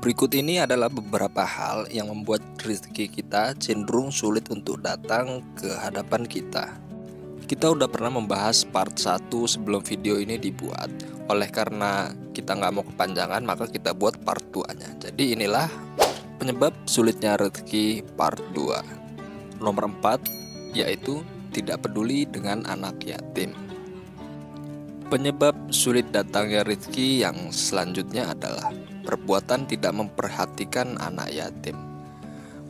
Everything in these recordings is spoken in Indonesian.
Berikut ini adalah beberapa hal yang membuat rezeki kita cenderung sulit untuk datang ke hadapan kita. Kita udah pernah membahas part 1 sebelum video ini dibuat. Oleh karena kita nggak mau kepanjangan, maka kita buat part 2-nya. Jadi inilah penyebab sulitnya rezeki part 2. Nomor 4, yaitu tidak peduli dengan anak yatim. Penyebab sulit datangnya rezeki yang selanjutnya adalah perbuatan tidak memperhatikan anak yatim.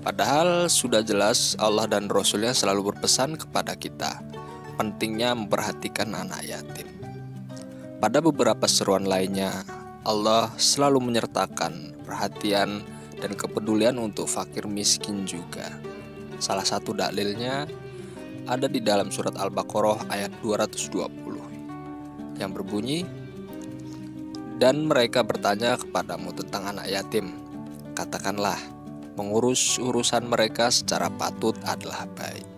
Padahal sudah jelas Allah dan Rasulnya selalu berpesan kepada kita pentingnya memperhatikan anak yatim. Pada beberapa seruan lainnya, Allah selalu menyertakan perhatian dan kepedulian untuk fakir miskin juga. Salah satu dalilnya ada di dalam surat Al-Baqarah ayat 220 yang berbunyi, "Dan mereka bertanya kepadamu tentang anak yatim. Katakanlah, mengurus urusan mereka secara patut adalah baik.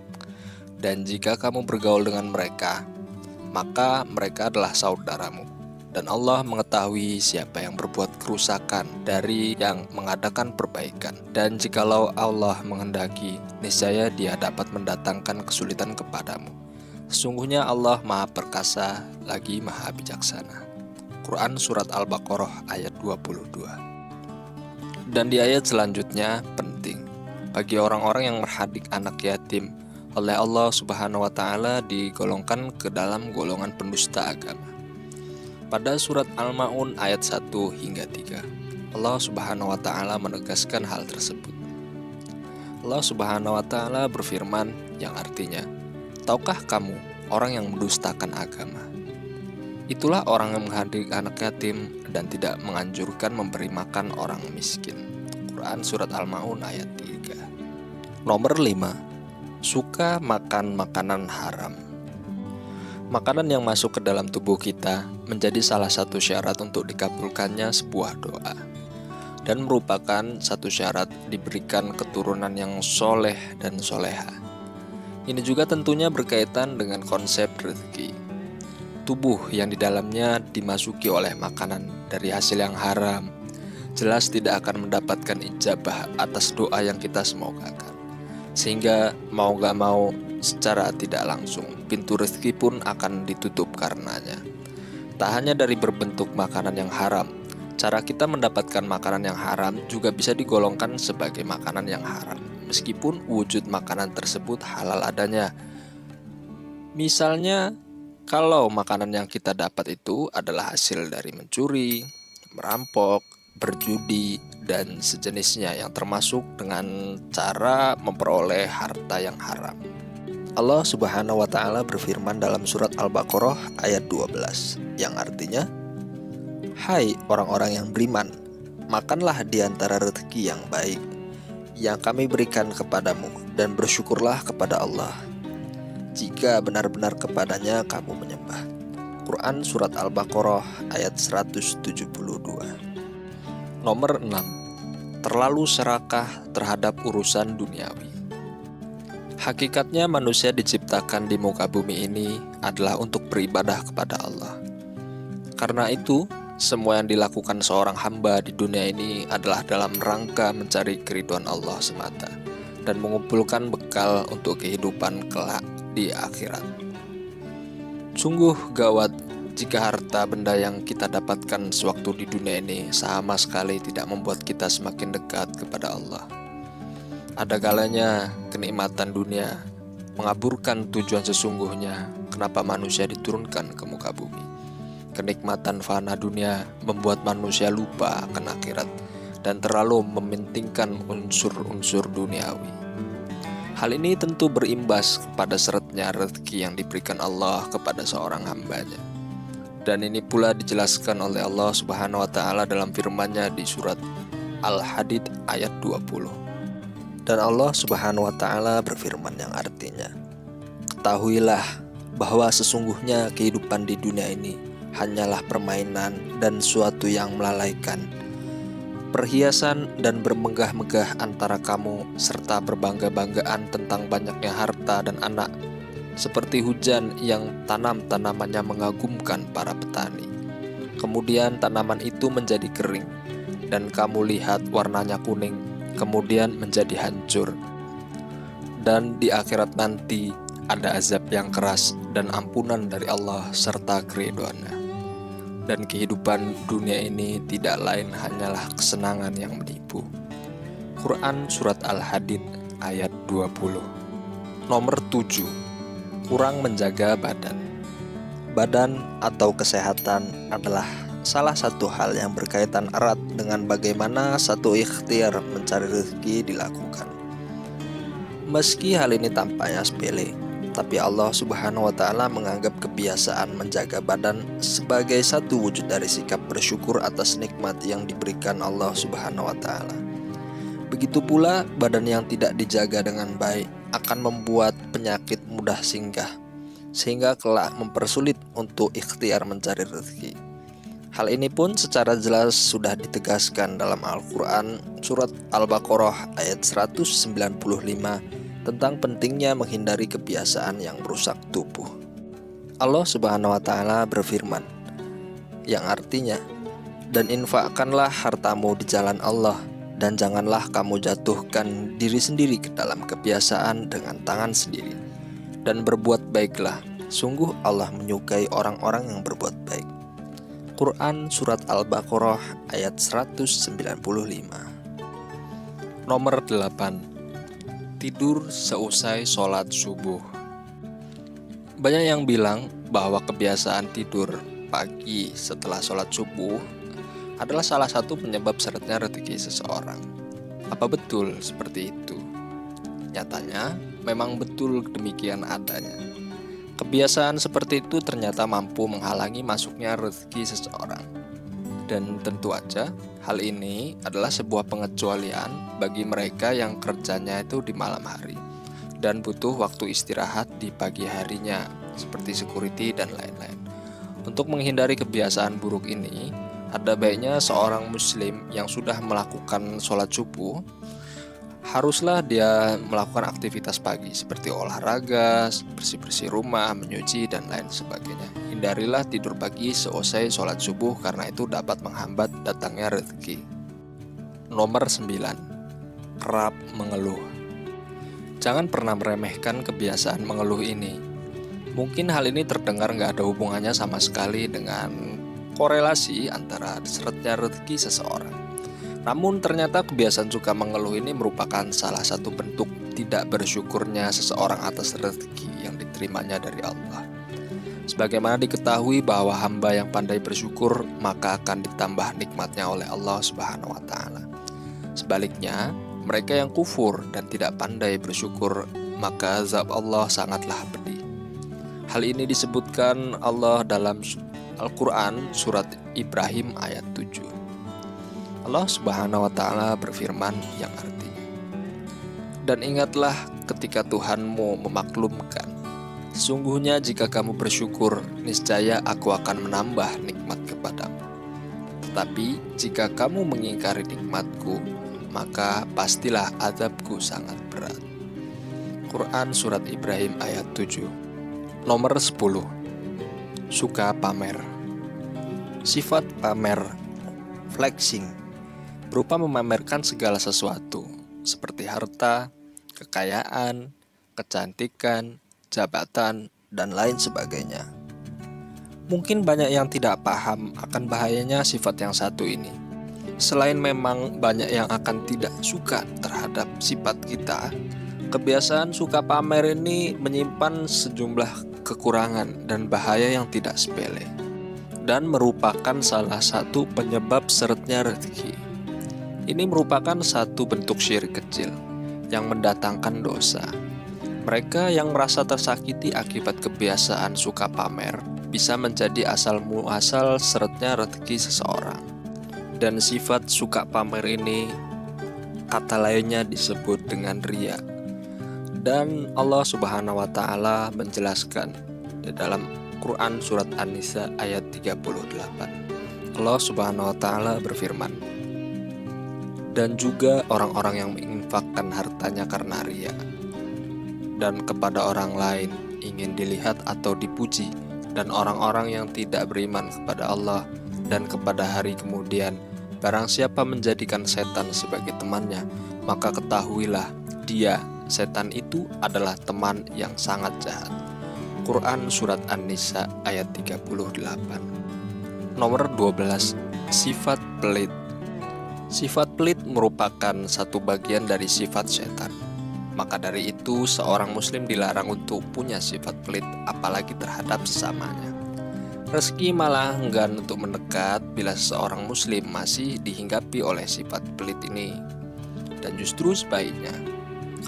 Dan jika kamu bergaul dengan mereka, maka mereka adalah saudaramu. Dan Allah mengetahui siapa yang berbuat kerusakan dari yang mengadakan perbaikan. Dan jikalau Allah menghendaki, niscaya Dia dapat mendatangkan kesulitan kepadamu. Sesungguhnya Allah Maha Perkasa lagi Maha Bijaksana." Quran Surat Al-Baqarah ayat 22. Dan di ayat selanjutnya penting bagi orang-orang yang merhadik anak yatim oleh Allah Subhanahu wa Ta'ala digolongkan ke dalam golongan pendusta agama. Pada surat Al-Ma'un ayat 1 hingga 3, Allah Subhanahu wa Ta'ala menegaskan hal tersebut. Allah Subhanahu wa Ta'ala berfirman yang artinya, "Tahukah kamu orang yang mendustakan agama? Itulah orang yang menghadik anak yatim dan tidak menganjurkan memberi makan orang miskin." Quran Surat Al-Ma'un ayat 3. Nomor 5, suka makan makanan haram. Makanan yang masuk ke dalam tubuh kita menjadi salah satu syarat untuk dikabulkannya sebuah doa, dan merupakan satu syarat diberikan keturunan yang soleh dan soleha. Ini juga tentunya berkaitan dengan konsep rezeki. Tubuh yang di dalamnya dimasuki oleh makanan dari hasil yang haram jelas tidak akan mendapatkan ijabah atas doa yang kita semogakan. Sehingga mau gak mau secara tidak langsung pintu rezeki pun akan ditutup karenanya. Tak hanya dari berbentuk makanan yang haram, cara kita mendapatkan makanan yang haram juga bisa digolongkan sebagai makanan yang haram, meskipun wujud makanan tersebut halal adanya. Misalnya, kalau makanan yang kita dapat itu adalah hasil dari mencuri, merampok, berjudi, dan sejenisnya yang termasuk dengan cara memperoleh harta yang haram. Allah Subhanahu wa Ta'ala berfirman dalam surat Al-Baqarah ayat 12 yang artinya, "Hai orang-orang yang beriman, makanlah di antara rezeki yang baik yang kami berikan kepadamu dan bersyukurlah kepada Allah jika benar-benar kepadanya kamu menyembah." Quran Surat Al-Baqarah ayat 172. Nomor 6, terlalu serakah terhadap urusan duniawi. Hakikatnya manusia diciptakan di muka bumi ini adalah untuk beribadah kepada Allah. Karena itu, semua yang dilakukan seorang hamba di dunia ini adalah dalam rangka mencari keridhaan Allah semata dan mengumpulkan bekal untuk kehidupan kelak di akhirat. Sungguh gawat jika harta benda yang kita dapatkan sewaktu di dunia ini sama sekali tidak membuat kita semakin dekat kepada Allah. Ada kalanya kenikmatan dunia mengaburkan tujuan sesungguhnya kenapa manusia diturunkan ke muka bumi. Kenikmatan fana dunia membuat manusia lupa akan akhirat dan terlalu mementingkan unsur-unsur duniawi. Hal ini tentu berimbas kepada seretnya rezeki yang diberikan Allah kepada seorang hambanya. Dan ini pula dijelaskan oleh Allah Subhanahu wa Ta'ala dalam firman-Nya di surat Al-Hadid ayat 20. Dan Allah Subhanahu wa Ta'ala berfirman yang artinya, "Ketahuilah bahwa sesungguhnya kehidupan di dunia ini hanyalah permainan dan suatu yang melalaikan, perhiasan dan bermegah-megah antara kamu serta berbangga-banggaan tentang banyaknya harta dan anak, seperti hujan yang tanamannya mengagumkan para petani. Kemudian tanaman itu menjadi kering dan kamu lihat warnanya kuning, kemudian menjadi hancur. Dan di akhirat nanti ada azab yang keras dan ampunan dari Allah serta keridhoannya. Dan kehidupan dunia ini tidak lain hanyalah kesenangan yang menipu. Quran Surat Al-Hadid ayat 20. Nomor 7. Kurang menjaga badan. Badan atau kesehatan adalah salah satu hal yang berkaitan erat dengan bagaimana satu ikhtiar mencari rezeki dilakukan. Meski hal ini tampaknya sepele, tapi Allah Subhanahu wa Ta'ala menganggap kebiasaan menjaga badan sebagai satu wujud dari sikap bersyukur atas nikmat yang diberikan Allah Subhanahu wa Ta'ala. Begitu pula badan yang tidak dijaga dengan baik akan membuat penyakit mudah singgah, sehingga kelak mempersulit untuk ikhtiar mencari rezeki. Hal ini pun secara jelas sudah ditegaskan dalam Al-Quran Surat Al-Baqarah ayat 195 tentang pentingnya menghindari kebiasaan yang merusak tubuh. Allah Subhanahu wa Ta'ala berfirman, yang artinya, dan infakkanlah hartamu di jalan Allah, dan janganlah kamu jatuhkan diri sendiri ke dalam kebiasaan dengan tangan sendiri, dan berbuat baiklah, sungguh Allah menyukai orang-orang yang berbuat baik. Quran Surat Al-Baqarah ayat 195. Nomor 8. Tidur seusai sholat subuh. Banyak yang bilang bahwa kebiasaan tidur pagi setelah sholat subuh adalah salah satu penyebab seretnya rezeki seseorang. Apa betul seperti itu? Nyatanya memang betul demikian adanya. Kebiasaan seperti itu ternyata mampu menghalangi masuknya rezeki seseorang. Dan tentu aja hal ini adalah sebuah pengecualian bagi mereka yang kerjanya itu di malam hari dan butuh waktu istirahat di pagi harinya seperti security dan lain-lain. Untuk menghindari kebiasaan buruk ini, ada baiknya seorang muslim yang sudah melakukan sholat subuh haruslah dia melakukan aktivitas pagi seperti olahraga, bersih-bersih rumah, menyuci, dan lain sebagainya. Hindarilah tidur pagi seusai sholat subuh karena itu dapat menghambat datangnya rezeki. Nomor 9. Kerap mengeluh. Jangan pernah meremehkan kebiasaan mengeluh ini. Mungkin hal ini terdengar nggak ada hubungannya sama sekali dengan korelasi antara seretnya rezeki seseorang. Namun ternyata kebiasaan suka mengeluh ini merupakan salah satu bentuk tidak bersyukurnya seseorang atas rezeki yang diterimanya dari Allah. Sebagaimana diketahui bahwa hamba yang pandai bersyukur maka akan ditambah nikmatnya oleh Allah Subhanahu wa Ta'ala. Sebaliknya, mereka yang kufur dan tidak pandai bersyukur maka azab Allah sangatlah pedih. Hal ini disebutkan Allah dalam Al-Quran Surat Ibrahim ayat 7. Allah Subhanahu wa Ta'ala berfirman yang artinya, dan ingatlah ketika Tuhanmu memaklumkan, sesungguhnya jika kamu bersyukur, niscaya aku akan menambah nikmat kepadamu. Tetapi jika kamu mengingkari nikmatku, maka pastilah azabku sangat berat. Quran Surat Ibrahim ayat 7. Nomor 10. Suka pamer. Sifat pamer, flexing, berupa memamerkan segala sesuatu seperti harta, kekayaan, kecantikan, jabatan, dan lain sebagainya. Mungkin banyak yang tidak paham akan bahayanya sifat yang satu ini. Selain memang banyak yang akan tidak suka terhadap sifat kita, kebiasaan suka pamer ini menyimpan sejumlah kekurangan dan bahaya yang tidak sepele, dan merupakan salah satu penyebab seretnya rezeki. Ini merupakan satu bentuk syirik kecil yang mendatangkan dosa. Mereka yang merasa tersakiti akibat kebiasaan suka pamer bisa menjadi asal muasal seretnya rezeki seseorang. Dan sifat suka pamer ini kata lainnya disebut dengan riya. Dan Allah Subhanahu wa Ta'ala menjelaskan di dalam Quran Surat An-Nisa ayat 38. Allah Subhanahu wa Ta'ala berfirman, dan juga orang-orang yang menginfakkan hartanya karena riya dan kepada orang lain ingin dilihat atau dipuji, dan orang-orang yang tidak beriman kepada Allah dan kepada hari kemudian, Barang siapa menjadikan setan sebagai temannya, maka ketahuilah dia, setan itu adalah teman yang sangat jahat. Quran Surat An-Nisa ayat 38. Nomor 12. Sifat pelit. Sifat pelit merupakan satu bagian dari sifat setan. Maka dari itu seorang muslim dilarang untuk punya sifat pelit, apalagi terhadap sesamanya. Rezeki malah enggan untuk mendekat bila seorang muslim masih dihinggapi oleh sifat pelit ini. Dan justru sebaliknya,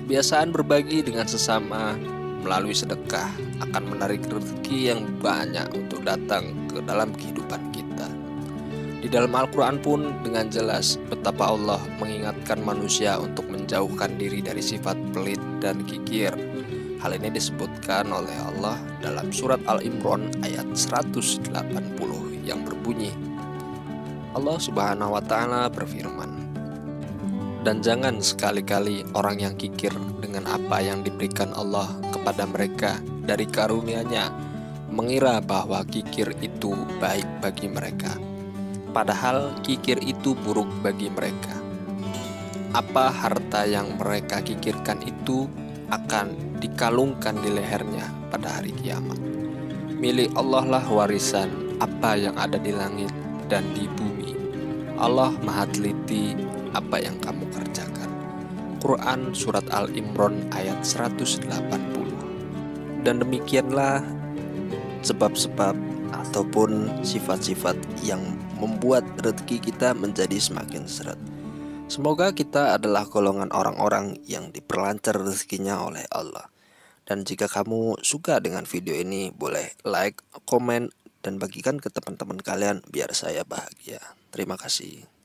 kebiasaan berbagi dengan sesama melalui sedekah akan menarik rezeki yang banyak untuk datang ke dalam kehidupan kita. Di dalam Al-Quran pun dengan jelas betapa Allah mengingatkan manusia untuk menjauhkan diri dari sifat pelit dan kikir. Hal ini disebutkan oleh Allah dalam surat Al-Imran ayat 180 yang berbunyi, Allah Subhanahu wa Ta'ala berfirman, "Dan jangan sekali-kali orang yang kikir dengan apa yang diberikan Allah kepada mereka dari karunia-Nya mengira bahwa kikir itu baik bagi mereka, padahal kikir itu buruk bagi mereka. Apa harta yang mereka kikirkan itu akan dikalungkan di lehernya pada hari kiamat. Milik Allah lah warisan apa yang ada di langit dan di bumi. Allah Maha teliti apa yang kamu kerjakan." Quran Surat Al-Imran ayat 180. Dan demikianlah sebab-sebab ataupun sifat-sifat yang membuat rezeki kita menjadi semakin seret. Semoga kita adalah golongan orang-orang yang diperlancar rezekinya oleh Allah. Dan jika kamu suka dengan video ini, boleh like, komen, dan bagikan ke teman-teman kalian biar saya bahagia. Terima kasih.